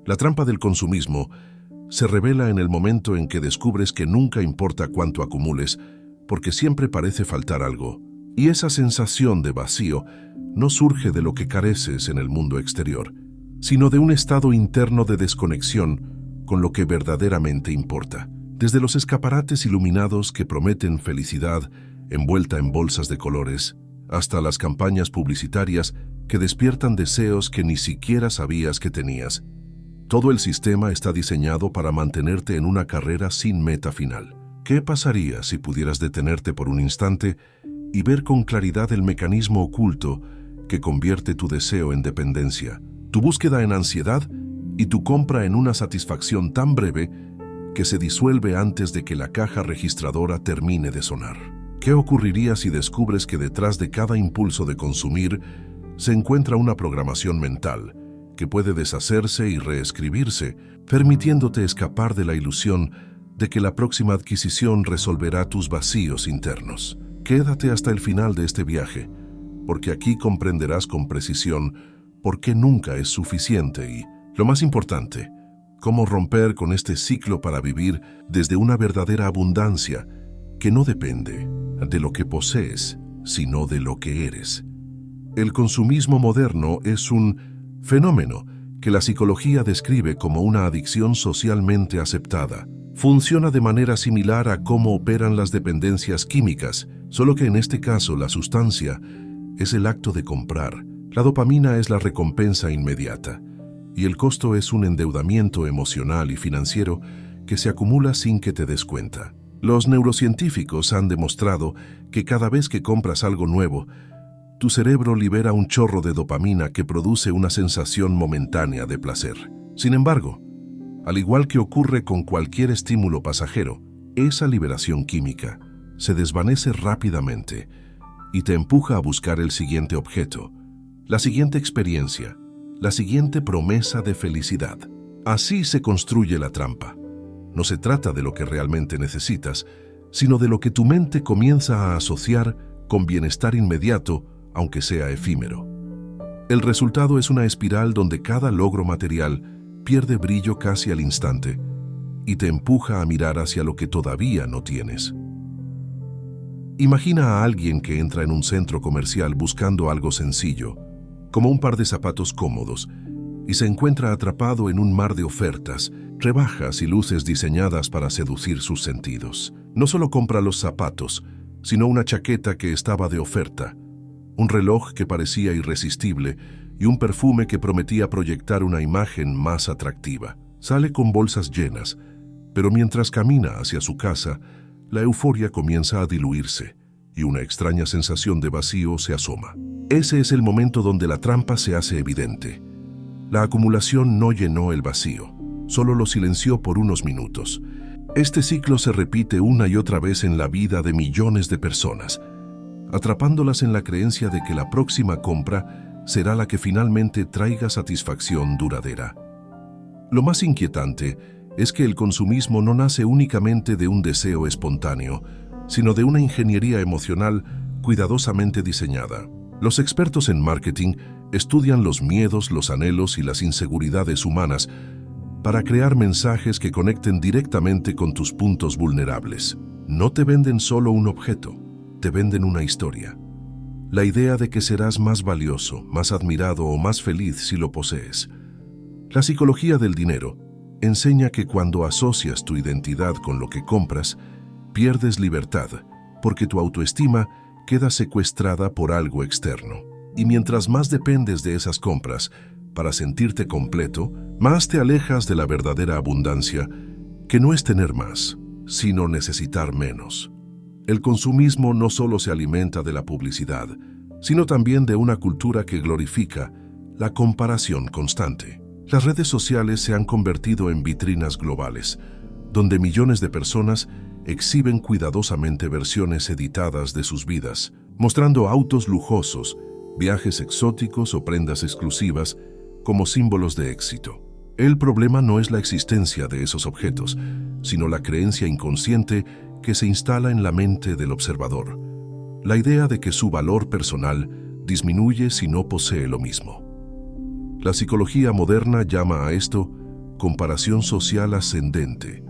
La trampa del consumismo se revela en el momento en que descubres que nunca importa cuánto acumules, porque siempre parece faltar algo. Y esa sensación de vacío no surge de lo que careces en el mundo exterior, sino de un estado interno de desconexión con lo que verdaderamente importa. Desde los escaparates iluminados que prometen felicidad envuelta en bolsas de colores, hasta las campañas publicitarias que despiertan deseos que ni siquiera sabías que tenías. Todo el sistema está diseñado para mantenerte en una carrera sin meta final. ¿Qué pasaría si pudieras detenerte por un instante y ver con claridad el mecanismo oculto que convierte tu deseo en dependencia, tu búsqueda en ansiedad y tu compra en una satisfacción tan breve que se disuelve antes de que la caja registradora termine de sonar? ¿Qué ocurriría si descubres que detrás de cada impulso de consumir se encuentra una programación mental que puede deshacerse y reescribirse, permitiéndote escapar de la ilusión de que la próxima adquisición resolverá tus vacíos internos? Quédate hasta el final de este viaje, porque aquí comprenderás con precisión por qué nunca es suficiente y, lo más importante, cómo romper con este ciclo para vivir desde una verdadera abundancia que no depende de lo que posees, sino de lo que eres. El consumismo moderno es un fenómeno que la psicología describe como una adicción socialmente aceptada. Funciona de manera similar a cómo operan las dependencias químicas, solo que en este caso la sustancia es el acto de comprar. La dopamina es la recompensa inmediata, y el costo es un endeudamiento emocional y financiero que se acumula sin que te des cuenta. Los neurocientíficos han demostrado que cada vez que compras algo nuevo, tu cerebro libera un chorro de dopamina que produce una sensación momentánea de placer. Sin embargo, al igual que ocurre con cualquier estímulo pasajero, esa liberación química se desvanece rápidamente y te empuja a buscar el siguiente objeto, la siguiente experiencia, la siguiente promesa de felicidad. Así se construye la trampa. No se trata de lo que realmente necesitas, sino de lo que tu mente comienza a asociar con bienestar inmediato, aunque sea efímero. El resultado es una espiral donde cada logro material pierde brillo casi al instante y te empuja a mirar hacia lo que todavía no tienes. Imagina a alguien que entra en un centro comercial buscando algo sencillo, como un par de zapatos cómodos, y se encuentra atrapado en un mar de ofertas, rebajas y luces diseñadas para seducir sus sentidos. No solo compra los zapatos, sino una chaqueta que estaba de oferta, un reloj que parecía irresistible y un perfume que prometía proyectar una imagen más atractiva. Sale con bolsas llenas, pero mientras camina hacia su casa, la euforia comienza a diluirse y una extraña sensación de vacío se asoma. Ese es el momento donde la trampa se hace evidente. La acumulación no llenó el vacío, solo lo silenció por unos minutos. Este ciclo se repite una y otra vez en la vida de millones de personas, atrapándolas en la creencia de que la próxima compra será la que finalmente traiga satisfacción duradera. Lo más inquietante es que el consumismo no nace únicamente de un deseo espontáneo, sino de una ingeniería emocional cuidadosamente diseñada. Los expertos en marketing estudian los miedos, los anhelos y las inseguridades humanas para crear mensajes que conecten directamente con tus puntos vulnerables. No te venden solo un objeto, te venden una historia. La idea de que serás más valioso, más admirado o más feliz si lo posees. La psicología del dinero enseña que cuando asocias tu identidad con lo que compras, pierdes libertad, porque tu autoestima queda secuestrada por algo externo. Y mientras más dependes de esas compras para sentirte completo, más te alejas de la verdadera abundancia, que no es tener más, sino necesitar menos. El consumismo no solo se alimenta de la publicidad, sino también de una cultura que glorifica la comparación constante. Las redes sociales se han convertido en vitrinas globales, donde millones de personas exhiben cuidadosamente versiones editadas de sus vidas, mostrando autos lujosos, viajes exóticos o prendas exclusivas como símbolos de éxito. El problema no es la existencia de esos objetos, sino la creencia inconsciente que se instala en la mente del observador. La idea de que su valor personal disminuye si no posee lo mismo. La psicología moderna llama a esto comparación social ascendente,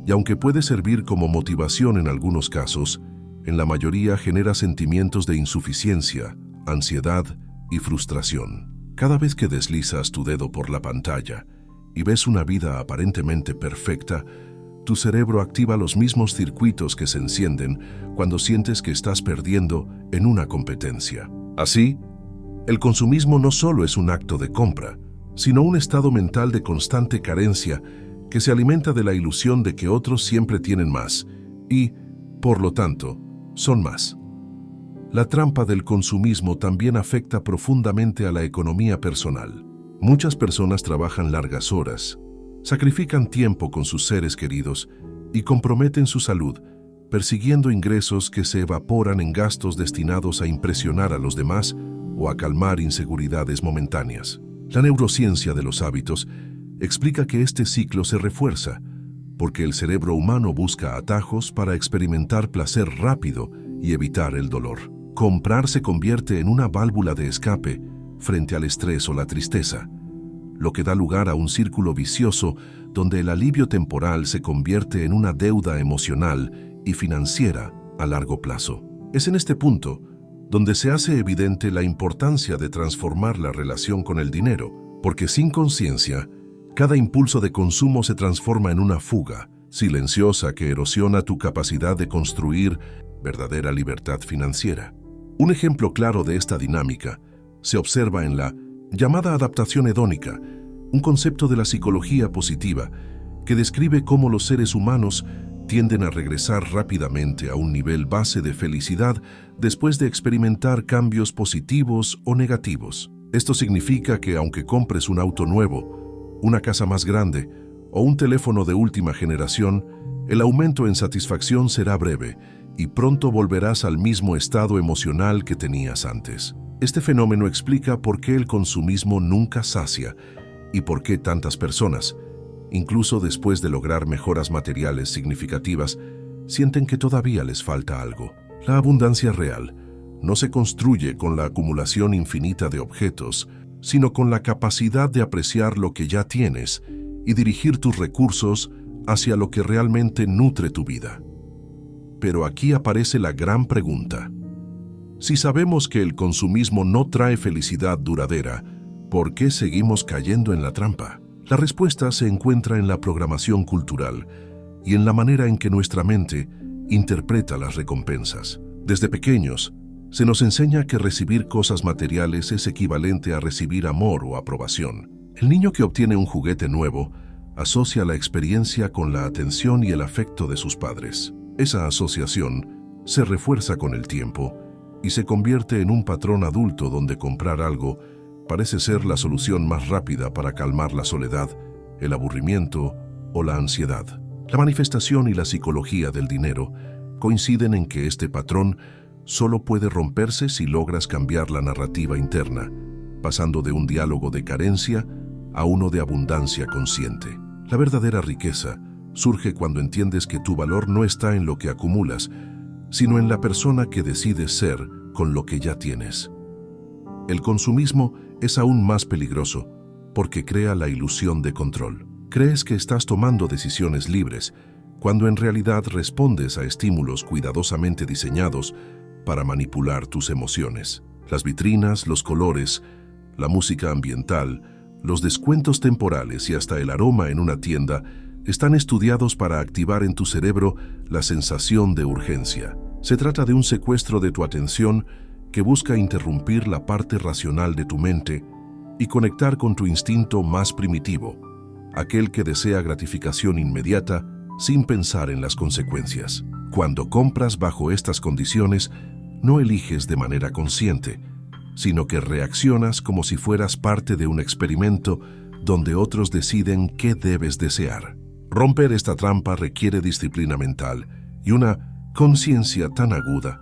y aunque puede servir como motivación en algunos casos, en la mayoría genera sentimientos de insuficiencia, ansiedad y frustración. Cada vez que deslizas tu dedo por la pantalla y ves una vida aparentemente perfecta, tu cerebro activa los mismos circuitos que se encienden cuando sientes que estás perdiendo en una competencia. Así, el consumismo no solo es un acto de compra, sino un estado mental de constante carencia que se alimenta de la ilusión de que otros siempre tienen más y, por lo tanto, son más. La trampa del consumismo también afecta profundamente a la economía personal. Muchas personas trabajan largas horas, sacrifican tiempo con sus seres queridos y comprometen su salud, persiguiendo ingresos que se evaporan en gastos destinados a impresionar a los demás o a calmar inseguridades momentáneas. La neurociencia de los hábitos explica que este ciclo se refuerza, porque el cerebro humano busca atajos para experimentar placer rápido y evitar el dolor. Comprar se convierte en una válvula de escape frente al estrés o la tristeza, lo que da lugar a un círculo vicioso donde el alivio temporal se convierte en una deuda emocional y financiera a largo plazo. Es en este punto donde se hace evidente la importancia de transformar la relación con el dinero, porque sin conciencia, cada impulso de consumo se transforma en una fuga silenciosa que erosiona tu capacidad de construir verdadera libertad financiera. Un ejemplo claro de esta dinámica se observa en la llamada adaptación hedónica, un concepto de la psicología positiva que describe cómo los seres humanos tienden a regresar rápidamente a un nivel base de felicidad después de experimentar cambios positivos o negativos. Esto significa que aunque compres un auto nuevo, una casa más grande o un teléfono de última generación, el aumento en satisfacción será breve y pronto volverás al mismo estado emocional que tenías antes. Este fenómeno explica por qué el consumismo nunca sacia y por qué tantas personas, incluso después de lograr mejoras materiales significativas, sienten que todavía les falta algo. La abundancia real no se construye con la acumulación infinita de objetos, sino con la capacidad de apreciar lo que ya tienes y dirigir tus recursos hacia lo que realmente nutre tu vida. Pero aquí aparece la gran pregunta. Si sabemos que el consumismo no trae felicidad duradera, ¿por qué seguimos cayendo en la trampa? La respuesta se encuentra en la programación cultural y en la manera en que nuestra mente interpreta las recompensas. Desde pequeños, se nos enseña que recibir cosas materiales es equivalente a recibir amor o aprobación. El niño que obtiene un juguete nuevo asocia la experiencia con la atención y el afecto de sus padres. Esa asociación se refuerza con el tiempo y se convierte en un patrón adulto donde comprar algo parece ser la solución más rápida para calmar la soledad, el aburrimiento o la ansiedad. La manifestación y la psicología del dinero coinciden en que este patrón solo puede romperse si logras cambiar la narrativa interna, pasando de un diálogo de carencia a uno de abundancia consciente. La verdadera riqueza surge cuando entiendes que tu valor no está en lo que acumulas, sino en la persona que decides ser con lo que ya tienes. El consumismo es aún más peligroso porque crea la ilusión de control. Crees que estás tomando decisiones libres, cuando en realidad respondes a estímulos cuidadosamente diseñados para manipular tus emociones. Las vitrinas, los colores, la música ambiental, los descuentos temporales y hasta el aroma en una tienda están estudiados para activar en tu cerebro la sensación de urgencia. Se trata de un secuestro de tu atención que busca interrumpir la parte racional de tu mente y conectar con tu instinto más primitivo, aquel que desea gratificación inmediata sin pensar en las consecuencias. Cuando compras bajo estas condiciones, no eliges de manera consciente, sino que reaccionas como si fueras parte de un experimento donde otros deciden qué debes desear. Romper esta trampa requiere disciplina mental y una conciencia tan aguda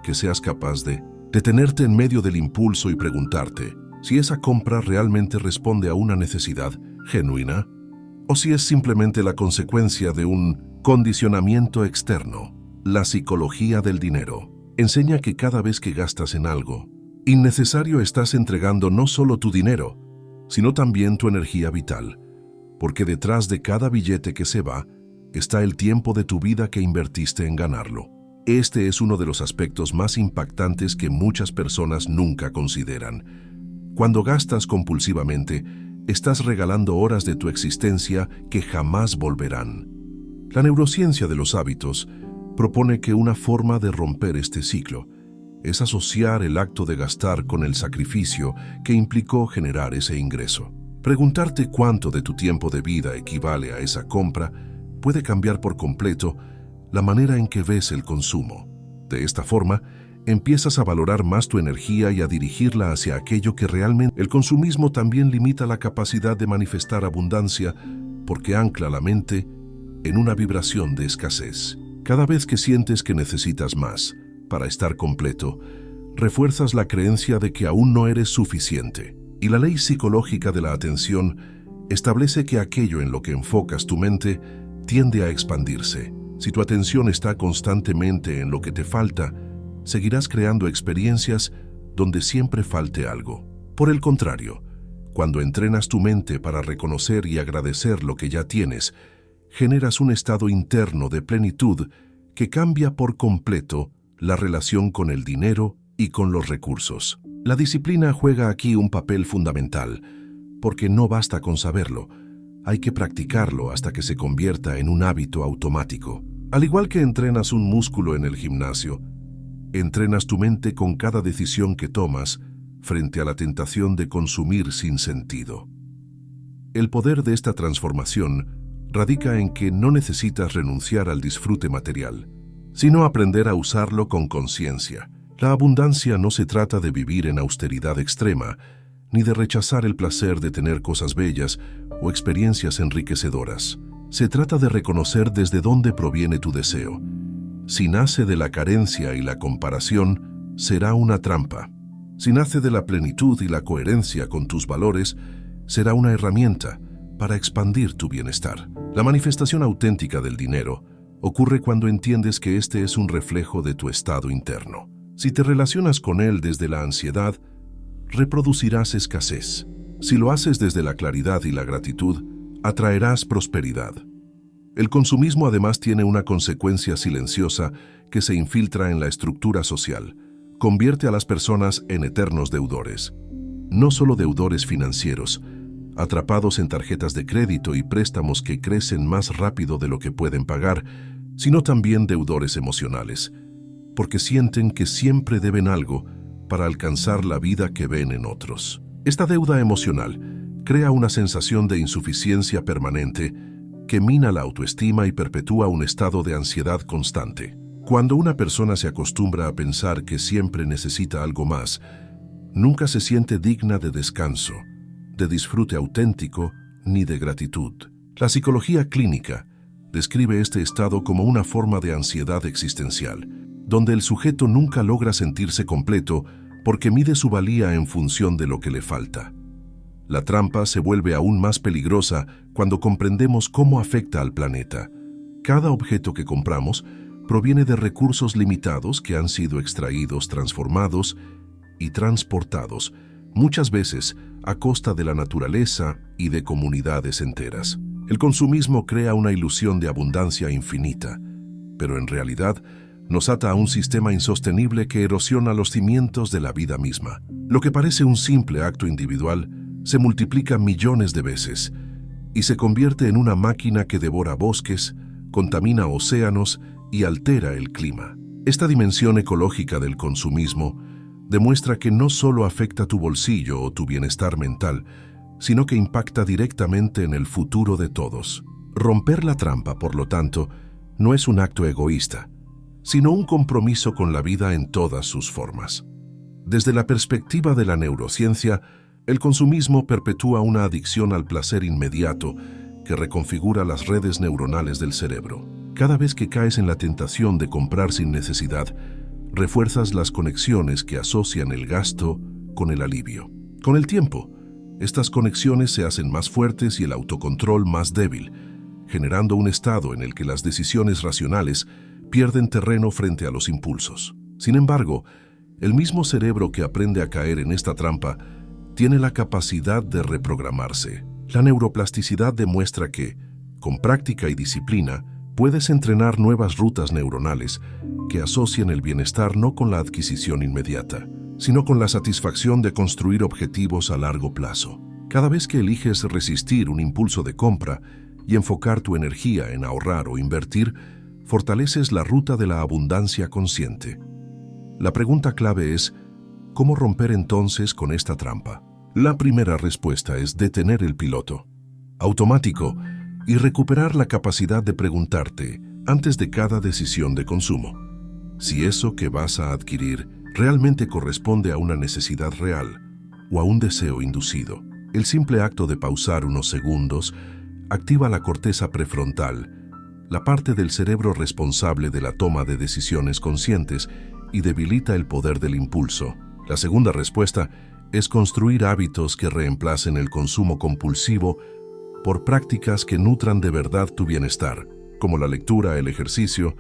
que seas capaz de detenerte en medio del impulso y preguntarte si esa compra realmente responde a una necesidad genuina o si es simplemente la consecuencia de un condicionamiento externo. La psicología del dinero enseña que cada vez que gastas en algo innecesario estás entregando no solo tu dinero, sino también tu energía vital, porque detrás de cada billete que se va está el tiempo de tu vida que invertiste en ganarlo. Este es uno de los aspectos más impactantes que muchas personas nunca consideran. Cuando gastas compulsivamente, estás regalando horas de tu existencia que jamás volverán. La neurociencia de los hábitos propone que una forma de romper este ciclo es asociar el acto de gastar con el sacrificio que implicó generar ese ingreso. Preguntarte cuánto de tu tiempo de vida equivale a esa compra puede cambiar por completo la manera en que ves el consumo. De esta forma, empiezas a valorar más tu energía y a dirigirla hacia aquello que realmente... El consumismo también limita la capacidad de manifestar abundancia porque ancla la mente en una vibración de escasez. Cada vez que sientes que necesitas más para estar completo, refuerzas la creencia de que aún no eres suficiente. Y la ley psicológica de la atención establece que aquello en lo que enfocas tu mente tiende a expandirse. Si tu atención está constantemente en lo que te falta, seguirás creando experiencias donde siempre falte algo. Por el contrario, cuando entrenas tu mente para reconocer y agradecer lo que ya tienes, generas un estado interno de plenitud que cambia por completo la relación con el dinero y con los recursos. La disciplina juega aquí un papel fundamental, porque no basta con saberlo, hay que practicarlo hasta que se convierta en un hábito automático. Al igual que entrenas un músculo en el gimnasio, entrenas tu mente con cada decisión que tomas frente a la tentación de consumir sin sentido. El poder de esta transformación radica en que no necesitas renunciar al disfrute material, sino aprender a usarlo con conciencia. La abundancia no se trata de vivir en austeridad extrema, ni de rechazar el placer de tener cosas bellas o experiencias enriquecedoras. Se trata de reconocer desde dónde proviene tu deseo. Si nace de la carencia y la comparación, será una trampa. Si nace de la plenitud y la coherencia con tus valores, será una herramienta para expandir tu bienestar. La manifestación auténtica del dinero ocurre cuando entiendes que este es un reflejo de tu estado interno. Si te relacionas con él desde la ansiedad, reproducirás escasez. Si lo haces desde la claridad y la gratitud, atraerás prosperidad. El consumismo además tiene una consecuencia silenciosa que se infiltra en la estructura social. Convierte a las personas en eternos deudores. No solo deudores financieros, atrapados en tarjetas de crédito y préstamos que crecen más rápido de lo que pueden pagar, sino también deudores emocionales, porque sienten que siempre deben algo para alcanzar la vida que ven en otros. Esta deuda emocional crea una sensación de insuficiencia permanente que mina la autoestima y perpetúa un estado de ansiedad constante. Cuando una persona se acostumbra a pensar que siempre necesita algo más, nunca se siente digna de descanso, de disfrute auténtico ni de gratitud. La psicología clínica describe este estado como una forma de ansiedad existencial, donde el sujeto nunca logra sentirse completo porque mide su valía en función de lo que le falta. La trampa se vuelve aún más peligrosa cuando comprendemos cómo afecta al planeta. Cada objeto que compramos proviene de recursos limitados que han sido extraídos, transformados y transportados, muchas veces a costa de la naturaleza y de comunidades enteras. El consumismo crea una ilusión de abundancia infinita, pero en realidad nos ata a un sistema insostenible que erosiona los cimientos de la vida misma. Lo que parece un simple acto individual se multiplica millones de veces y se convierte en una máquina que devora bosques, contamina océanos y altera el clima. Esta dimensión ecológica del consumismo demuestra que no solo afecta tu bolsillo o tu bienestar mental, sino que impacta directamente en el futuro de todos. Romper la trampa, por lo tanto, no es un acto egoísta, sino un compromiso con la vida en todas sus formas. Desde la perspectiva de la neurociencia, el consumismo perpetúa una adicción al placer inmediato que reconfigura las redes neuronales del cerebro. Cada vez que caes en la tentación de comprar sin necesidad, refuerzas las conexiones que asocian el gasto con el alivio. Con el tiempo, estas conexiones se hacen más fuertes y el autocontrol más débil, generando un estado en el que las decisiones racionales pierden terreno frente a los impulsos. Sin embargo, el mismo cerebro que aprende a caer en esta trampa tiene la capacidad de reprogramarse. La neuroplasticidad demuestra que, con práctica y disciplina, puedes entrenar nuevas rutas neuronales que asocian el bienestar no con la adquisición inmediata, sino con la satisfacción de construir objetivos a largo plazo. Cada vez que eliges resistir un impulso de compra y enfocar tu energía en ahorrar o invertir, fortaleces la ruta de la abundancia consciente. La pregunta clave es, ¿cómo romper entonces con esta trampa? La primera respuesta es detener el piloto automático y recuperar la capacidad de preguntarte, antes de cada decisión de consumo, si eso que vas a adquirir realmente corresponde a una necesidad real o a un deseo inducido. El simple acto de pausar unos segundos activa la corteza prefrontal, la parte del cerebro responsable de la toma de decisiones conscientes, y debilita el poder del impulso. La segunda respuesta es construir hábitos que reemplacen el consumo compulsivo por prácticas que nutran de verdad tu bienestar, como la lectura, el ejercicio,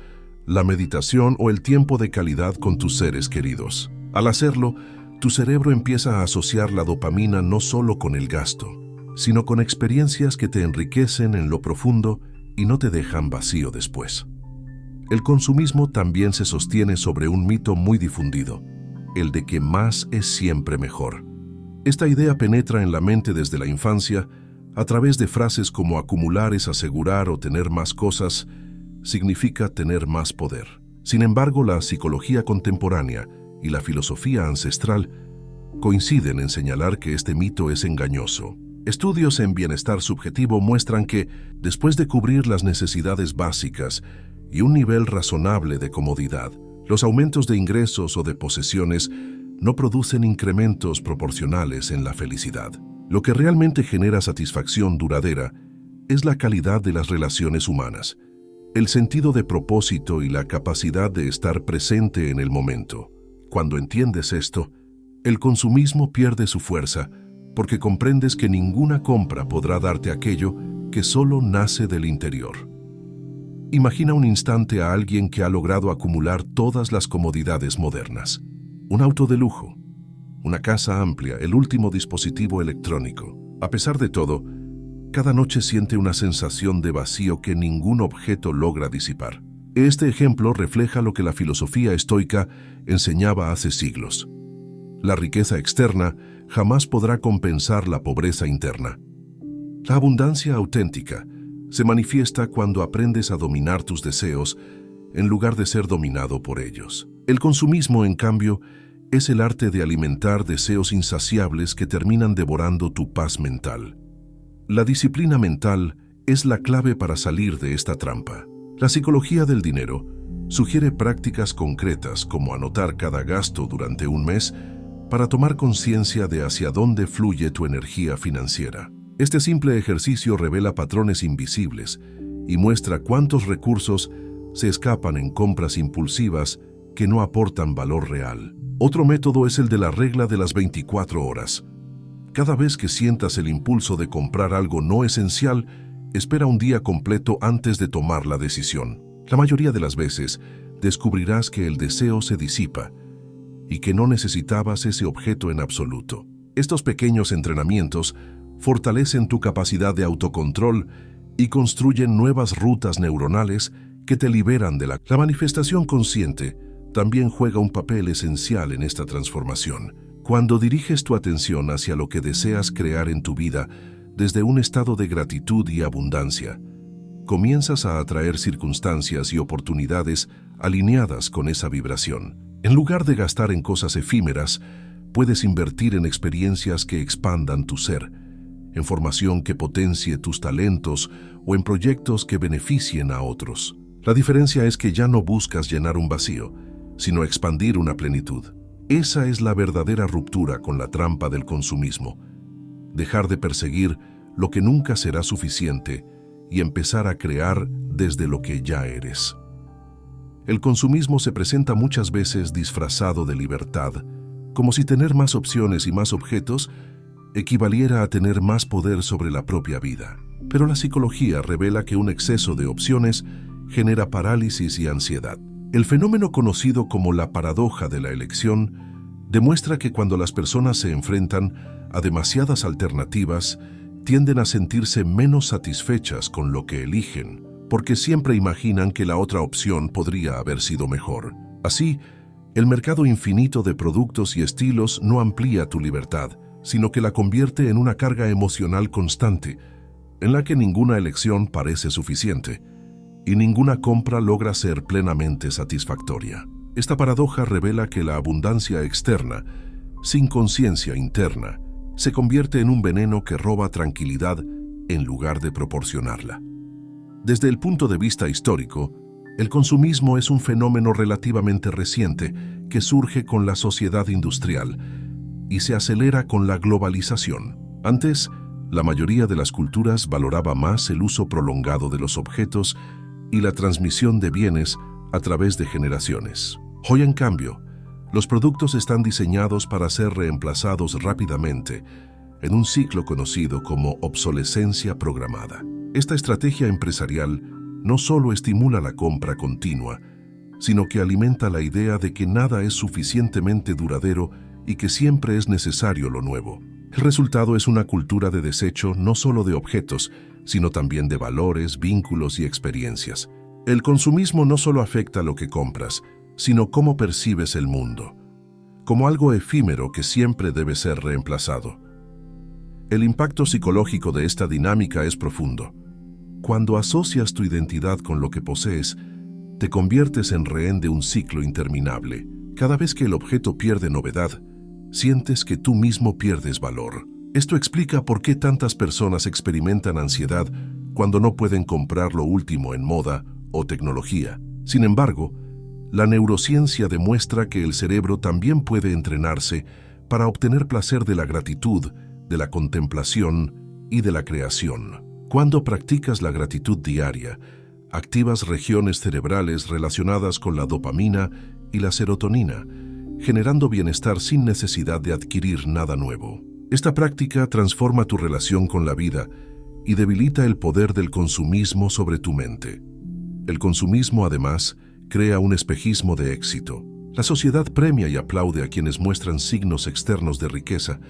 la meditación o el tiempo de calidad con tus seres queridos. Al hacerlo, tu cerebro empieza a asociar la dopamina no solo con el gasto, sino con experiencias que te enriquecen en lo profundo y no te dejan vacío después. El consumismo también se sostiene sobre un mito muy difundido, el de que más es siempre mejor. Esta idea penetra en la mente desde la infancia a través de frases como acumular es asegurar o tener más cosas significa tener más poder. Sin embargo, la psicología contemporánea y la filosofía ancestral coinciden en señalar que este mito es engañoso. Estudios en bienestar subjetivo muestran que, después de cubrir las necesidades básicas y un nivel razonable de comodidad, los aumentos de ingresos o de posesiones no producen incrementos proporcionales en la felicidad. Lo que realmente genera satisfacción duradera es la calidad de las relaciones humanas, el sentido de propósito y la capacidad de estar presente en el momento. Cuando entiendes esto, el consumismo pierde su fuerza porque comprendes que ninguna compra podrá darte aquello que solo nace del interior. Imagina un instante a alguien que ha logrado acumular todas las comodidades modernas. Un auto de lujo, una casa amplia, el último dispositivo electrónico. A pesar de todo, cada noche siente una sensación de vacío que ningún objeto logra disipar. Este ejemplo refleja lo que la filosofía estoica enseñaba hace siglos. La riqueza externa jamás podrá compensar la pobreza interna. La abundancia auténtica se manifiesta cuando aprendes a dominar tus deseos en lugar de ser dominado por ellos. El consumismo, en cambio, es el arte de alimentar deseos insaciables que terminan devorando tu paz mental. La disciplina mental es la clave para salir de esta trampa. La psicología del dinero sugiere prácticas concretas como anotar cada gasto durante un mes para tomar conciencia de hacia dónde fluye tu energía financiera. Este simple ejercicio revela patrones invisibles y muestra cuántos recursos se escapan en compras impulsivas que no aportan valor real. Otro método es el de la regla de las 24 horas. Cada vez que sientas el impulso de comprar algo no esencial, espera un día completo antes de tomar la decisión. La mayoría de las veces, descubrirás que el deseo se disipa y que no necesitabas ese objeto en absoluto. Estos pequeños entrenamientos fortalecen tu capacidad de autocontrol y construyen nuevas rutas neuronales que te liberan de la manifestación consciente. También juega un papel esencial en esta transformación. Cuando diriges tu atención hacia lo que deseas crear en tu vida desde un estado de gratitud y abundancia, comienzas a atraer circunstancias y oportunidades alineadas con esa vibración. En lugar de gastar en cosas efímeras, puedes invertir en experiencias que expandan tu ser, en formación que potencie tus talentos o en proyectos que beneficien a otros. La diferencia es que ya no buscas llenar un vacío, sino expandir una plenitud. Esa es la verdadera ruptura con la trampa del consumismo. Dejar de perseguir lo que nunca será suficiente y empezar a crear desde lo que ya eres. El consumismo se presenta muchas veces disfrazado de libertad, como si tener más opciones y más objetos equivaliera a tener más poder sobre la propia vida. Pero la psicología revela que un exceso de opciones genera parálisis y ansiedad. El fenómeno conocido como la paradoja de la elección demuestra que cuando las personas se enfrentan a demasiadas alternativas, tienden a sentirse menos satisfechas con lo que eligen, porque siempre imaginan que la otra opción podría haber sido mejor. Así, el mercado infinito de productos y estilos no amplía tu libertad, sino que la convierte en una carga emocional constante, en la que ninguna elección parece suficiente y ninguna compra logra ser plenamente satisfactoria. Esta paradoja revela que la abundancia externa, sin conciencia interna, se convierte en un veneno que roba tranquilidad en lugar de proporcionarla. Desde el punto de vista histórico, el consumismo es un fenómeno relativamente reciente que surge con la sociedad industrial y se acelera con la globalización. Antes, la mayoría de las culturas valoraba más el uso prolongado de los objetos y la transmisión de bienes a través de generaciones. Hoy, en cambio, los productos están diseñados para ser reemplazados rápidamente en un ciclo conocido como obsolescencia programada. Esta estrategia empresarial no solo estimula la compra continua, sino que alimenta la idea de que nada es suficientemente duradero y que siempre es necesario lo nuevo. El resultado es una cultura de desecho no solo de objetos, sino también de valores, vínculos y experiencias. El consumismo no solo afecta lo que compras, sino cómo percibes el mundo, como algo efímero que siempre debe ser reemplazado. El impacto psicológico de esta dinámica es profundo. Cuando asocias tu identidad con lo que posees, te conviertes en rehén de un ciclo interminable. Cada vez que el objeto pierde novedad, sientes que tú mismo pierdes valor. Esto explica por qué tantas personas experimentan ansiedad cuando no pueden comprar lo último en moda o tecnología. Sin embargo, la neurociencia demuestra que el cerebro también puede entrenarse para obtener placer de la gratitud, de la contemplación y de la creación. Cuando practicas la gratitud diaria, activas regiones cerebrales relacionadas con la dopamina y la serotonina, generando bienestar sin necesidad de adquirir nada nuevo. Esta práctica transforma tu relación con la vida y debilita el poder del consumismo sobre tu mente. El consumismo, además, crea un espejismo de éxito. La sociedad premia y aplaude a quienes muestran signos externos de riqueza,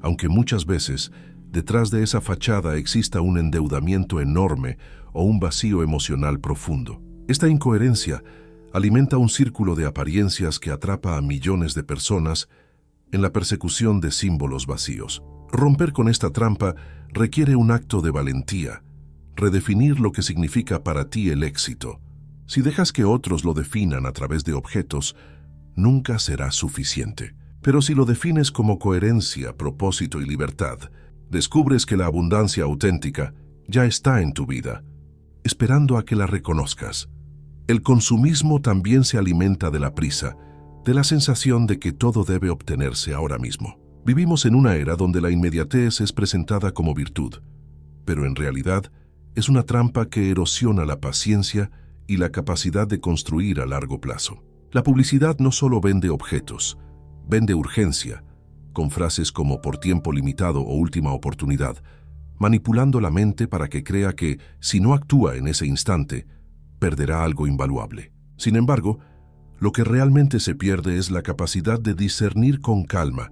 aunque muchas veces detrás de esa fachada exista un endeudamiento enorme o un vacío emocional profundo. Esta incoherencia alimenta un círculo de apariencias que atrapa a millones de personas en la persecución de símbolos vacíos. Romper con esta trampa requiere un acto de valentía, redefinir lo que significa para ti el éxito. Si dejas que otros lo definan a través de objetos, nunca será suficiente. Pero si lo defines como coherencia, propósito y libertad, descubres que la abundancia auténtica ya está en tu vida, esperando a que la reconozcas. El consumismo también se alimenta de la prisa, de la sensación de que todo debe obtenerse ahora mismo. Vivimos en una era donde la inmediatez es presentada como virtud, pero en realidad es una trampa que erosiona la paciencia y la capacidad de construir a largo plazo. La publicidad no solo vende objetos, vende urgencia, con frases como por tiempo limitado o última oportunidad, manipulando la mente para que crea que, si no actúa en ese instante, perderá algo invaluable. Sin embargo, lo que realmente se pierde es la capacidad de discernir con calma,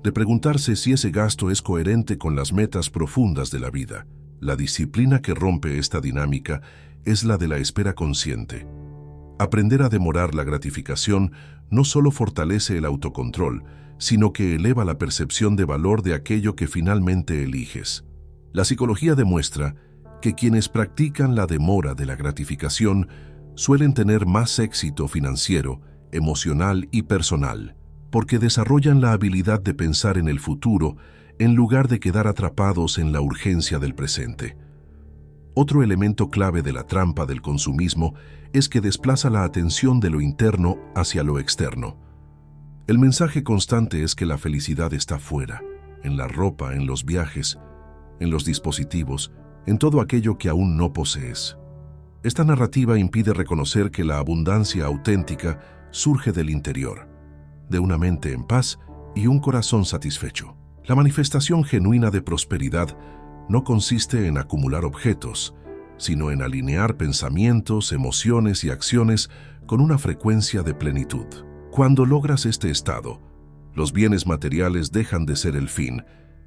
de preguntarse si ese gasto es coherente con las metas profundas de la vida. La disciplina que rompe esta dinámica es la de la espera consciente. Aprender a demorar la gratificación no solo fortalece el autocontrol, sino que eleva la percepción de valor de aquello que finalmente eliges. La psicología demuestra que quienes practican la demora de la gratificación suelen tener más éxito financiero, emocional y personal, porque desarrollan la habilidad de pensar en el futuro en lugar de quedar atrapados en la urgencia del presente. Otro elemento clave de la trampa del consumismo es que desplaza la atención de lo interno hacia lo externo. El mensaje constante es que la felicidad está fuera, en la ropa, en los viajes, en los dispositivos, en todo aquello que aún no posees. Esta narrativa impide reconocer que la abundancia auténtica surge del interior, de una mente en paz y un corazón satisfecho. La manifestación genuina de prosperidad no consiste en acumular objetos, sino en alinear pensamientos, emociones y acciones con una frecuencia de plenitud. Cuando logras este estado, los bienes materiales dejan de ser el fin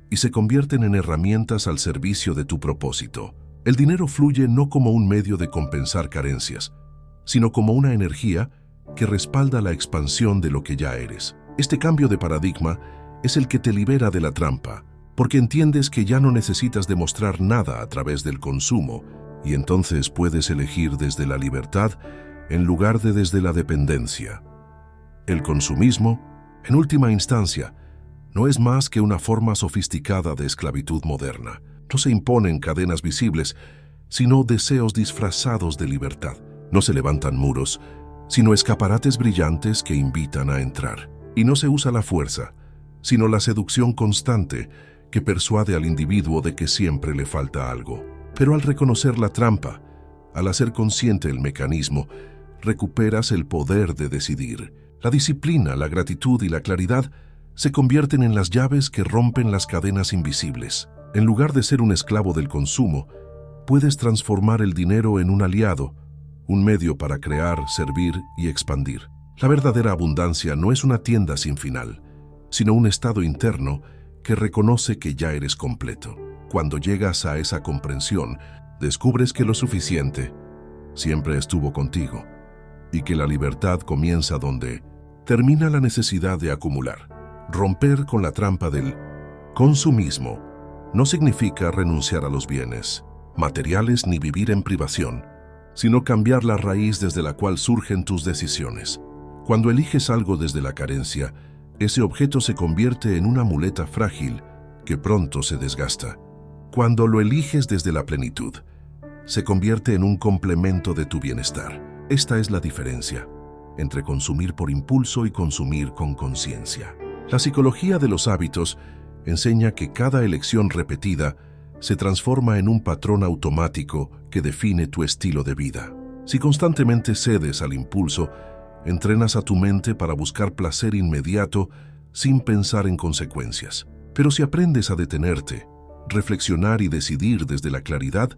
y se convierten en herramientas al servicio de tu propósito. El dinero fluye no como un medio de compensar carencias, sino como una energía que respalda la expansión de lo que ya eres. Este cambio de paradigma es el que te libera de la trampa, porque entiendes que ya no necesitas demostrar nada a través del consumo, y entonces puedes elegir desde la libertad en lugar de desde la dependencia. El consumismo, en última instancia, no es más que una forma sofisticada de esclavitud moderna. No se imponen cadenas visibles, sino deseos disfrazados de libertad. No se levantan muros, sino escaparates brillantes que invitan a entrar. Y no se usa la fuerza, sino la seducción constante que persuade al individuo de que siempre le falta algo. Pero al reconocer la trampa, al hacer consciente el mecanismo, recuperas el poder de decidir. La disciplina, la gratitud y la claridad se convierten en las llaves que rompen las cadenas invisibles. En lugar de ser un esclavo del consumo, puedes transformar el dinero en un aliado, un medio para crear, servir y expandir. La verdadera abundancia no es una tienda sin final, sino un estado interno que reconoce que ya eres completo. Cuando llegas a esa comprensión, descubres que lo suficiente siempre estuvo contigo y que la libertad comienza donde termina la necesidad de acumular. Romper con la trampa del consumismo no significa renunciar a los bienes materiales ni vivir en privación, sino cambiar la raíz desde la cual surgen tus decisiones. Cuando eliges algo desde la carencia, ese objeto se convierte en una muleta frágil que pronto se desgasta. Cuando lo eliges desde la plenitud, se convierte en un complemento de tu bienestar. Esta es la diferencia entre consumir por impulso y consumir con conciencia. La psicología de los hábitos enseña que cada elección repetida se transforma en un patrón automático que define tu estilo de vida. Si constantemente cedes al impulso, entrenas a tu mente para buscar placer inmediato sin pensar en consecuencias. Pero si aprendes a detenerte, reflexionar y decidir desde la claridad,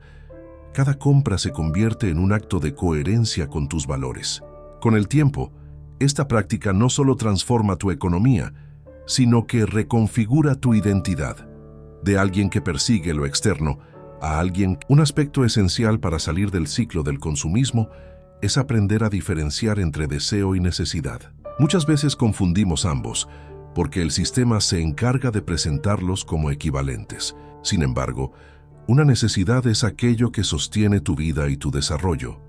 cada compra se convierte en un acto de coherencia con tus valores. Con el tiempo, esta práctica no solo transforma tu economía, sino que reconfigura tu identidad. De alguien que persigue lo externo a alguien. Un aspecto esencial para salir del ciclo del consumismo es aprender a diferenciar entre deseo y necesidad. Muchas veces confundimos ambos, porque el sistema se encarga de presentarlos como equivalentes. Sin embargo, una necesidad es aquello que sostiene tu vida y tu desarrollo,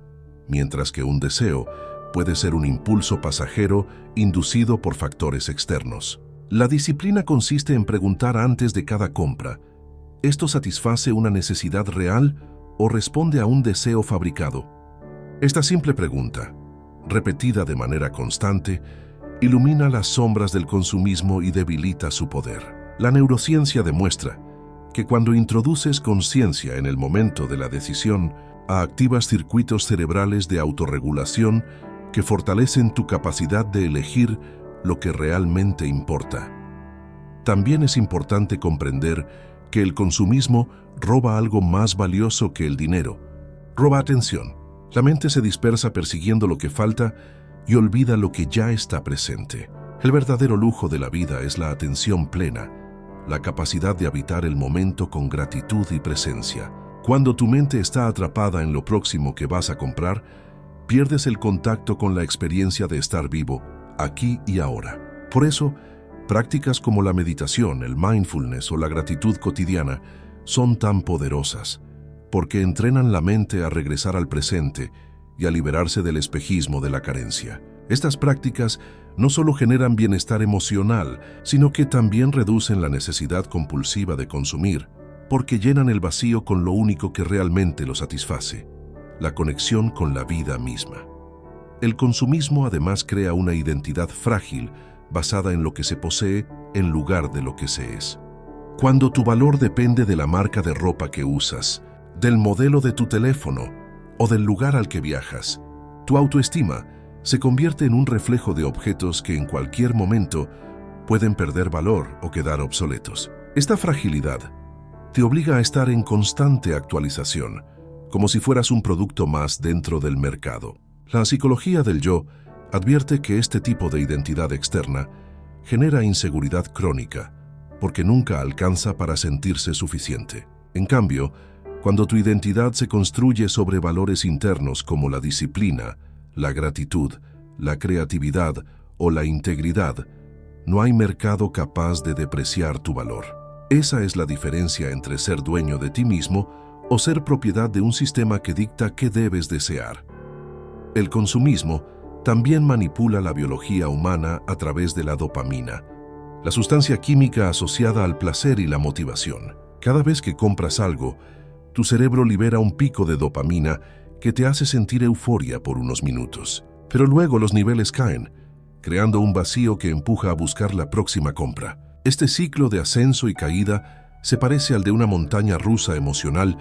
mientras que un deseo puede ser un impulso pasajero inducido por factores externos. La disciplina consiste en preguntar antes de cada compra: ¿esto satisface una necesidad real o responde a un deseo fabricado? Esta simple pregunta, repetida de manera constante, ilumina las sombras del consumismo y debilita su poder. La neurociencia demuestra que cuando introduces conciencia en el momento de la decisión, activas circuitos cerebrales de autorregulación que fortalecen tu capacidad de elegir lo que realmente importa. También es importante comprender que el consumismo roba algo más valioso que el dinero. Roba atención. La mente se dispersa persiguiendo lo que falta y olvida lo que ya está presente. El verdadero lujo de la vida es la atención plena, la capacidad de habitar el momento con gratitud y presencia. Cuando tu mente está atrapada en lo próximo que vas a comprar, pierdes el contacto con la experiencia de estar vivo, aquí y ahora. Por eso, prácticas como la meditación, el mindfulness o la gratitud cotidiana son tan poderosas, porque entrenan la mente a regresar al presente y a liberarse del espejismo de la carencia. Estas prácticas no solo generan bienestar emocional, sino que también reducen la necesidad compulsiva de consumir, porque llenan el vacío con lo único que realmente lo satisface: la conexión con la vida misma. El consumismo además crea una identidad frágil basada en lo que se posee en lugar de lo que se es. Cuando tu valor depende de la marca de ropa que usas, del modelo de tu teléfono o del lugar al que viajas, tu autoestima se convierte en un reflejo de objetos que en cualquier momento pueden perder valor o quedar obsoletos. Esta fragilidad te obliga a estar en constante actualización, como si fueras un producto más dentro del mercado. La psicología del yo advierte que este tipo de identidad externa genera inseguridad crónica, porque nunca alcanza para sentirse suficiente. En cambio, cuando tu identidad se construye sobre valores internos como la disciplina, la gratitud, la creatividad o la integridad, no hay mercado capaz de depreciar tu valor. Esa es la diferencia entre ser dueño de ti mismo o ser propiedad de un sistema que dicta qué debes desear. El consumismo también manipula la biología humana a través de la dopamina, la sustancia química asociada al placer y la motivación. Cada vez que compras algo, tu cerebro libera un pico de dopamina que te hace sentir euforia por unos minutos. Pero luego los niveles caen, creando un vacío que empuja a buscar la próxima compra. Este ciclo de ascenso y caída se parece al de una montaña rusa emocional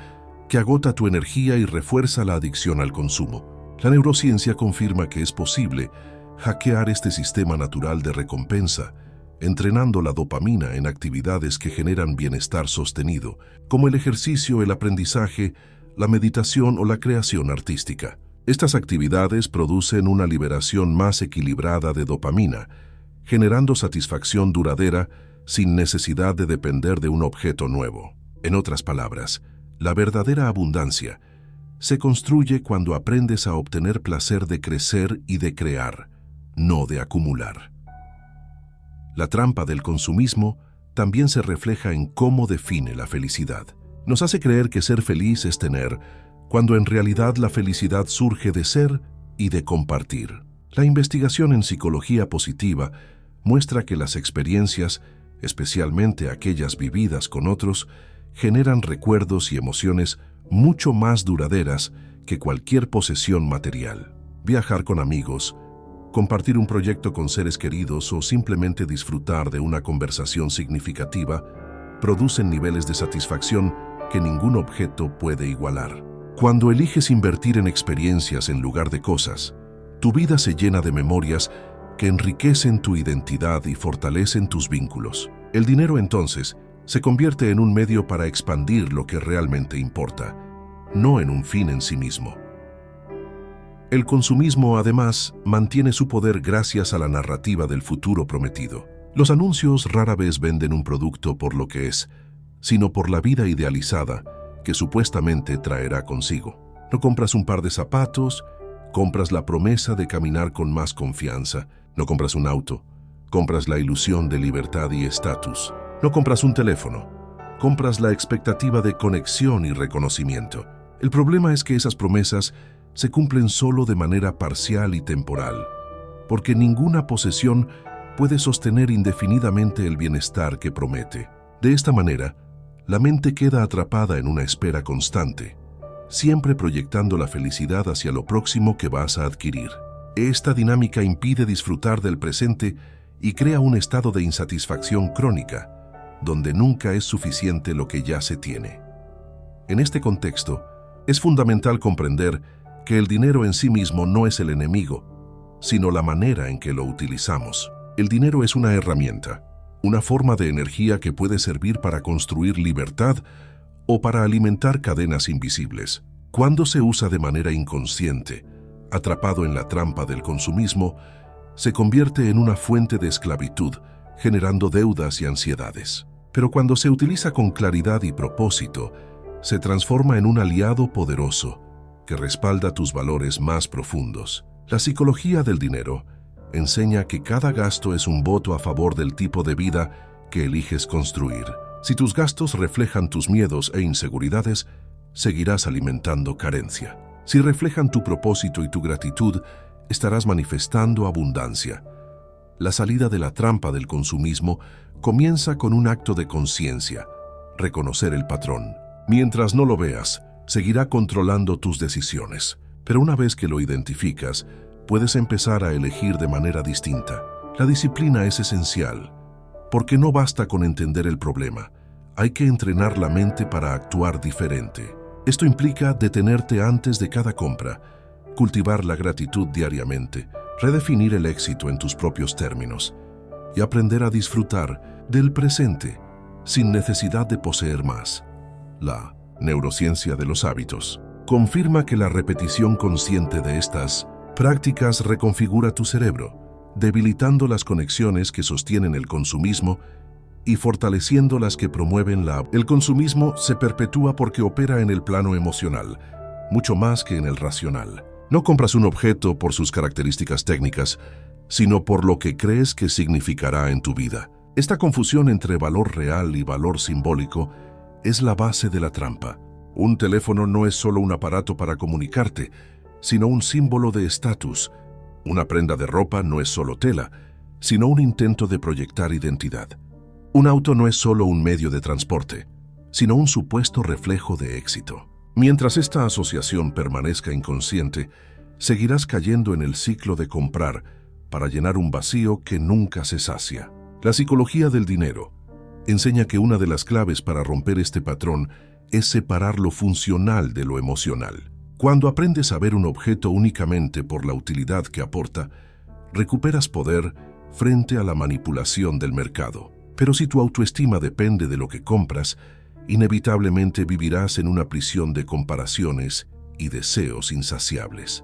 que agota tu energía y refuerza la adicción al consumo. La neurociencia confirma que es posible hackear este sistema natural de recompensa, entrenando la dopamina en actividades que generan bienestar sostenido, como el ejercicio, el aprendizaje, la meditación o la creación artística. Estas actividades producen una liberación más equilibrada de dopamina, generando satisfacción duradera sin necesidad de depender de un objeto nuevo. En otras palabras, la verdadera abundancia se construye cuando aprendes a obtener placer de crecer y de crear, no de acumular. La trampa del consumismo también se refleja en cómo define la felicidad. Nos hace creer que ser feliz es tener, cuando en realidad la felicidad surge de ser y de compartir. La investigación en psicología positiva muestra que las experiencias, especialmente aquellas vividas con otros, generan recuerdos y emociones mucho más duraderas que cualquier posesión material. Viajar con amigos, compartir un proyecto con seres queridos o simplemente disfrutar de una conversación significativa producen niveles de satisfacción que ningún objeto puede igualar. Cuando eliges invertir en experiencias en lugar de cosas, tu vida se llena de memorias que enriquecen tu identidad y fortalecen tus vínculos. El dinero, entonces, se convierte en un medio para expandir lo que realmente importa, no en un fin en sí mismo. El consumismo, además, mantiene su poder gracias a la narrativa del futuro prometido. Los anuncios rara vez venden un producto por lo que es, sino por la vida idealizada que supuestamente traerá consigo. No compras un par de zapatos, compras la promesa de caminar con más confianza. No compras un auto, compras la ilusión de libertad y estatus. No compras un teléfono, compras la expectativa de conexión y reconocimiento. El problema es que esas promesas se cumplen solo de manera parcial y temporal, porque ninguna posesión puede sostener indefinidamente el bienestar que promete. De esta manera, la mente queda atrapada en una espera constante, siempre proyectando la felicidad hacia lo próximo que vas a adquirir. Esta dinámica impide disfrutar del presente y crea un estado de insatisfacción crónica, donde nunca es suficiente lo que ya se tiene. En este contexto, es fundamental comprender que el dinero en sí mismo no es el enemigo, sino la manera en que lo utilizamos. El dinero es una herramienta, una forma de energía que puede servir para construir libertad o para alimentar cadenas invisibles. Cuando se usa de manera inconsciente, atrapado en la trampa del consumismo, se convierte en una fuente de esclavitud, generando deudas y ansiedades. Pero cuando se utiliza con claridad y propósito, se transforma en un aliado poderoso que respalda tus valores más profundos. La psicología del dinero enseña que cada gasto es un voto a favor del tipo de vida que eliges construir. Si tus gastos reflejan tus miedos e inseguridades, seguirás alimentando carencia. Si reflejan tu propósito y tu gratitud, estarás manifestando abundancia. La salida de la trampa del consumismo comienza con un acto de conciencia, reconocer el patrón. Mientras no lo veas, seguirá controlando tus decisiones. Pero una vez que lo identificas, puedes empezar a elegir de manera distinta. La disciplina es esencial, porque no basta con entender el problema. Hay que entrenar la mente para actuar diferente. Esto implica detenerte antes de cada compra, cultivar la gratitud diariamente, redefinir el éxito en tus propios términos y aprender a disfrutar del presente sin necesidad de poseer más. La neurociencia de los hábitos confirma que la repetición consciente de estas prácticas reconfigura tu cerebro, debilitando las conexiones que sostienen el consumismo y fortaleciendo las que promueven el consumismo se perpetúa porque opera en el plano emocional, mucho más que en el racional. No compras un objeto por sus características técnicas, sino por lo que crees que significará en tu vida. Esta confusión entre valor real y valor simbólico es la base de la trampa. Un teléfono no es solo un aparato para comunicarte, sino un símbolo de estatus. Una prenda de ropa no es solo tela, sino un intento de proyectar identidad. Un auto no es solo un medio de transporte, sino un supuesto reflejo de éxito. Mientras esta asociación permanezca inconsciente, seguirás cayendo en el ciclo de comprar para llenar un vacío que nunca se sacia. La psicología del dinero enseña que una de las claves para romper este patrón es separar lo funcional de lo emocional. Cuando aprendes a ver un objeto únicamente por la utilidad que aporta, recuperas poder frente a la manipulación del mercado. Pero si tu autoestima depende de lo que compras, inevitablemente vivirás en una prisión de comparaciones y deseos insaciables.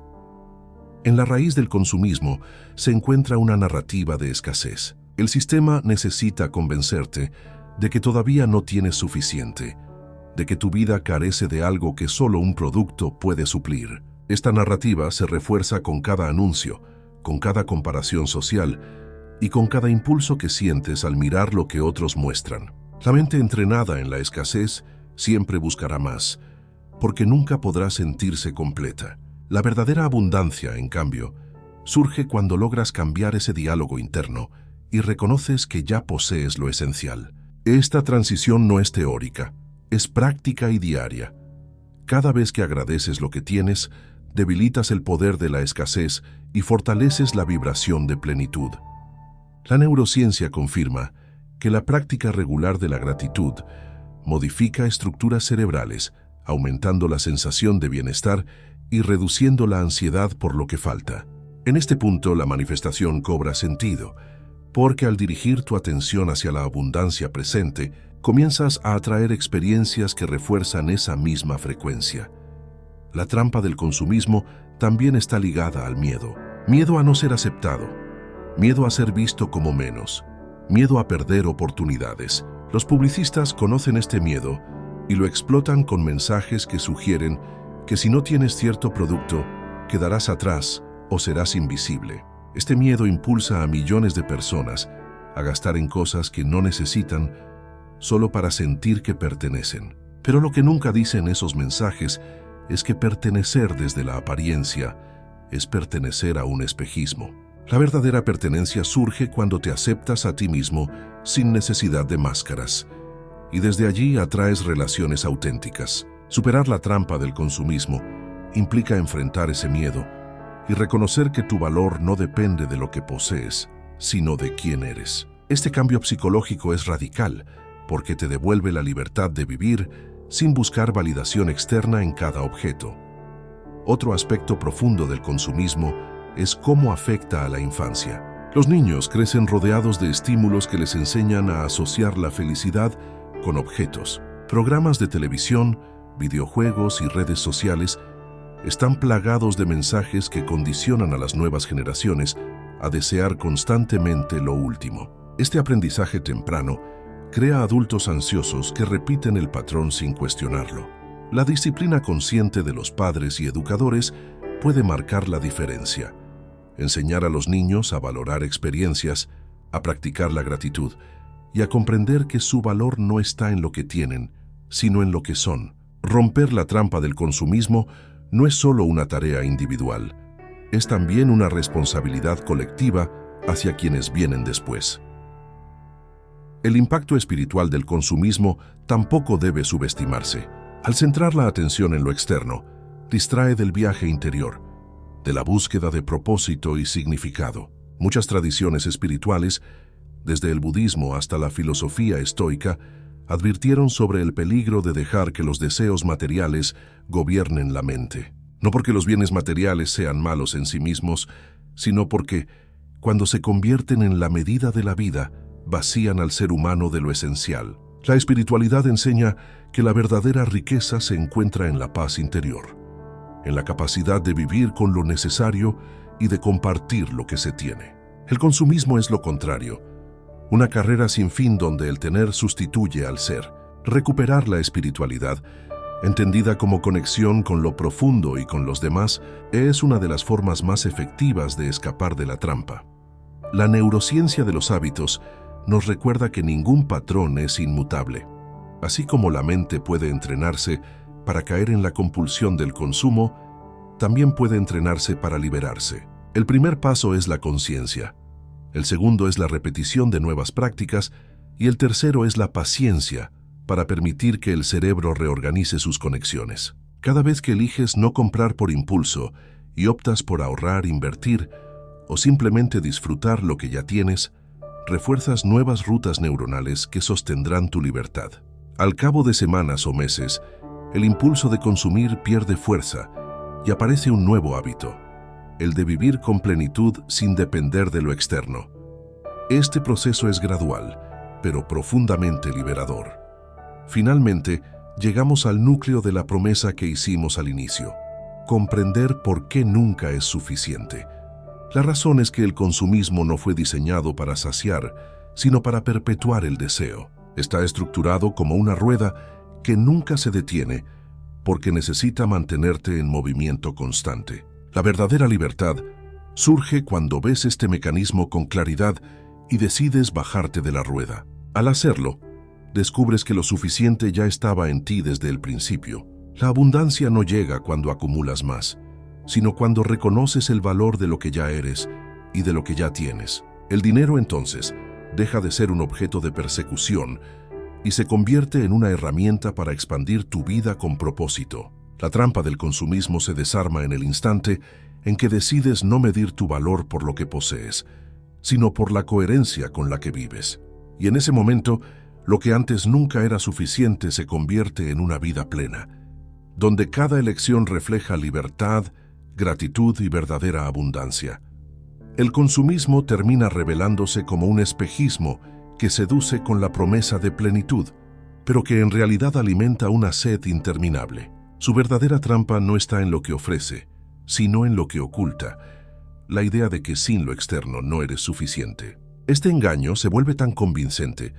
En la raíz del consumismo se encuentra una narrativa de escasez. El sistema necesita convencerte de que todavía no tienes suficiente, de que tu vida carece de algo que solo un producto puede suplir. Esta narrativa se refuerza con cada anuncio, con cada comparación social y con cada impulso que sientes al mirar lo que otros muestran. La mente entrenada en la escasez siempre buscará más, porque nunca podrá sentirse completa. La verdadera abundancia, en cambio, surge cuando logras cambiar ese diálogo interno y reconoces que ya posees lo esencial. Esta transición no es teórica, es práctica y diaria. Cada vez que agradeces lo que tienes, debilitas el poder de la escasez y fortaleces la vibración de plenitud. La neurociencia confirma que la práctica regular de la gratitud modifica estructuras cerebrales, aumentando la sensación de bienestar y reduciendo la ansiedad por lo que falta. En este punto, la manifestación cobra sentido, porque al dirigir tu atención hacia la abundancia presente, comienzas a atraer experiencias que refuerzan esa misma frecuencia. La trampa del consumismo también está ligada al miedo. Miedo a no ser aceptado, miedo a ser visto como menos, miedo a perder oportunidades. Los publicistas conocen este miedo y lo explotan con mensajes que sugieren que si no tienes cierto producto, quedarás atrás o serás invisible. Este miedo impulsa a millones de personas a gastar en cosas que no necesitan solo para sentir que pertenecen. Pero lo que nunca dicen esos mensajes es que pertenecer desde la apariencia es pertenecer a un espejismo. La verdadera pertenencia surge cuando te aceptas a ti mismo sin necesidad de máscaras, y desde allí atraes relaciones auténticas. Superar la trampa del consumismo implica enfrentar ese miedo y reconocer que tu valor no depende de lo que posees, sino de quién eres. Este cambio psicológico es radical porque te devuelve la libertad de vivir sin buscar validación externa en cada objeto. Otro aspecto profundo del consumismo es cómo afecta a la infancia. Los niños crecen rodeados de estímulos que les enseñan a asociar la felicidad con objetos. Programas de televisión, videojuegos y redes sociales están plagados de mensajes que condicionan a las nuevas generaciones a desear constantemente lo último. Este aprendizaje temprano crea adultos ansiosos que repiten el patrón sin cuestionarlo. La disciplina consciente de los padres y educadores puede marcar la diferencia. Enseñar a los niños a valorar experiencias, a practicar la gratitud y a comprender que su valor no está en lo que tienen, sino en lo que son. Romper la trampa del consumismo no es solo una tarea individual, es también una responsabilidad colectiva hacia quienes vienen después. El impacto espiritual del consumismo tampoco debe subestimarse. Al centrar la atención en lo externo, distrae del viaje interior, de la búsqueda de propósito y significado. Muchas tradiciones espirituales, desde el budismo hasta la filosofía estoica, advirtieron sobre el peligro de dejar que los deseos materiales gobiernen la mente. No porque los bienes materiales sean malos en sí mismos, sino porque, cuando se convierten en la medida de la vida, vacían al ser humano de lo esencial. La espiritualidad enseña que la verdadera riqueza se encuentra en la paz interior, en la capacidad de vivir con lo necesario y de compartir lo que se tiene. El consumismo es lo contrario. Una carrera sin fin donde el tener sustituye al ser. Recuperar la espiritualidad, entendida como conexión con lo profundo y con los demás, es una de las formas más efectivas de escapar de la trampa. La neurociencia de los hábitos nos recuerda que ningún patrón es inmutable. Así como la mente puede entrenarse para caer en la compulsión del consumo, también puede entrenarse para liberarse. El primer paso es la conciencia, el segundo es la repetición de nuevas prácticas y el tercero es la paciencia para permitir que el cerebro reorganice sus conexiones. Cada vez que eliges no comprar por impulso y optas por ahorrar, invertir o simplemente disfrutar lo que ya tienes, refuerzas nuevas rutas neuronales que sostendrán tu libertad. Al cabo de semanas o meses, el impulso de consumir pierde fuerza y aparece un nuevo hábito, el de vivir con plenitud sin depender de lo externo. Este proceso es gradual, pero profundamente liberador. Finalmente, llegamos al núcleo de la promesa que hicimos al inicio: comprender por qué nunca es suficiente. La razón es que el consumismo no fue diseñado para saciar, sino para perpetuar el deseo. Está estructurado como una rueda que nunca se detiene porque necesita mantenerte en movimiento constante. La verdadera libertad surge cuando ves este mecanismo con claridad y decides bajarte de la rueda. Al hacerlo, descubres que lo suficiente ya estaba en ti desde el principio. La abundancia no llega cuando acumulas más, sino cuando reconoces el valor de lo que ya eres y de lo que ya tienes. El dinero, entonces, deja de ser un objeto de persecución y se convierte en una herramienta para expandir tu vida con propósito. La trampa del consumismo se desarma en el instante en que decides no medir tu valor por lo que posees, sino por la coherencia con la que vives. Y en ese momento, lo que antes nunca era suficiente se convierte en una vida plena, donde cada elección refleja libertad, gratitud y verdadera abundancia. El consumismo termina revelándose como un espejismo que seduce con la promesa de plenitud, pero que en realidad alimenta una sed interminable. Su verdadera trampa no está en lo que ofrece, sino en lo que oculta, la idea de que sin lo externo no eres suficiente. Este engaño se vuelve tan convincente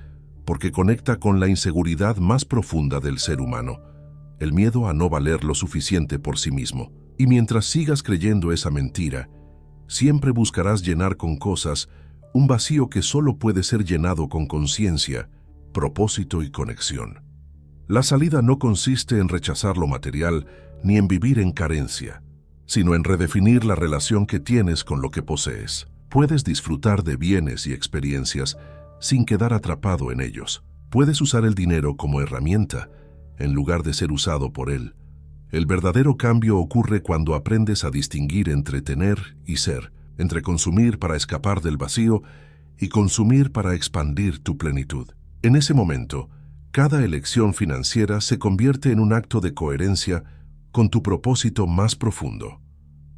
porque conecta con la inseguridad más profunda del ser humano, el miedo a no valer lo suficiente por sí mismo. Y mientras sigas creyendo esa mentira, siempre buscarás llenar con cosas un vacío que solo puede ser llenado con conciencia, propósito y conexión. La salida no consiste en rechazar lo material ni en vivir en carencia, sino en redefinir la relación que tienes con lo que posees. Puedes disfrutar de bienes y experiencias sin quedar atrapado en ellos. Puedes usar el dinero como herramienta en lugar de ser usado por él. El verdadero cambio ocurre cuando aprendes a distinguir entre tener y ser, entre consumir para escapar del vacío y consumir para expandir tu plenitud. En ese momento, cada elección financiera se convierte en un acto de coherencia con tu propósito más profundo.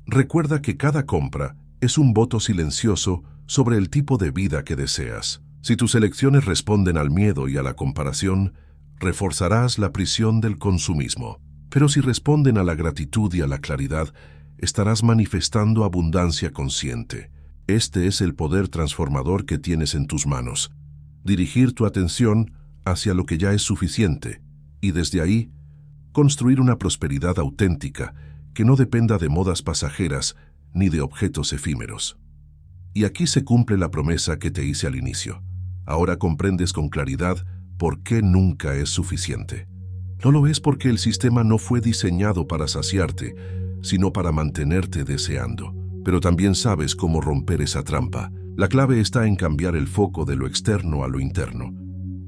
Recuerda que cada compra es un voto silencioso sobre el tipo de vida que deseas. Si tus elecciones responden al miedo y a la comparación, reforzarás la prisión del consumismo. Pero si responden a la gratitud y a la claridad, estarás manifestando abundancia consciente. Este es el poder transformador que tienes en tus manos. Dirigir tu atención hacia lo que ya es suficiente y desde ahí construir una prosperidad auténtica que no dependa de modas pasajeras ni de objetos efímeros. Y aquí se cumple la promesa que te hice al inicio. Ahora comprendes con claridad por qué nunca es suficiente. No lo es porque el sistema no fue diseñado para saciarte, sino para mantenerte deseando. Pero también sabes cómo romper esa trampa. La clave está en cambiar el foco de lo externo a lo interno,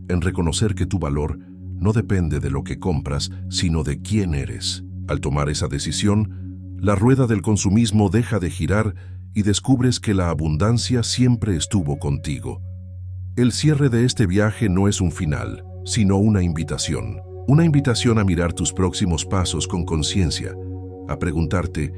en reconocer que tu valor no depende de lo que compras, sino de quién eres. Al tomar esa decisión, la rueda del consumismo deja de girar y descubres que la abundancia siempre estuvo contigo. El cierre de este viaje no es un final, sino una invitación. Una invitación a mirar tus próximos pasos con conciencia, a preguntarte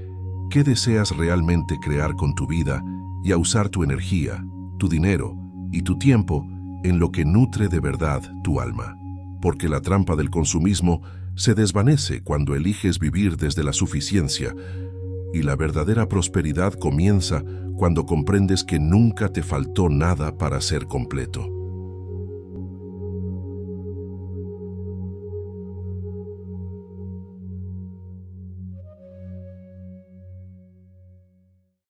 qué deseas realmente crear con tu vida y a usar tu energía, tu dinero y tu tiempo en lo que nutre de verdad tu alma. Porque la trampa del consumismo se desvanece cuando eliges vivir desde la suficiencia Y la verdadera prosperidad comienza cuando comprendes que nunca te faltó nada para ser completo.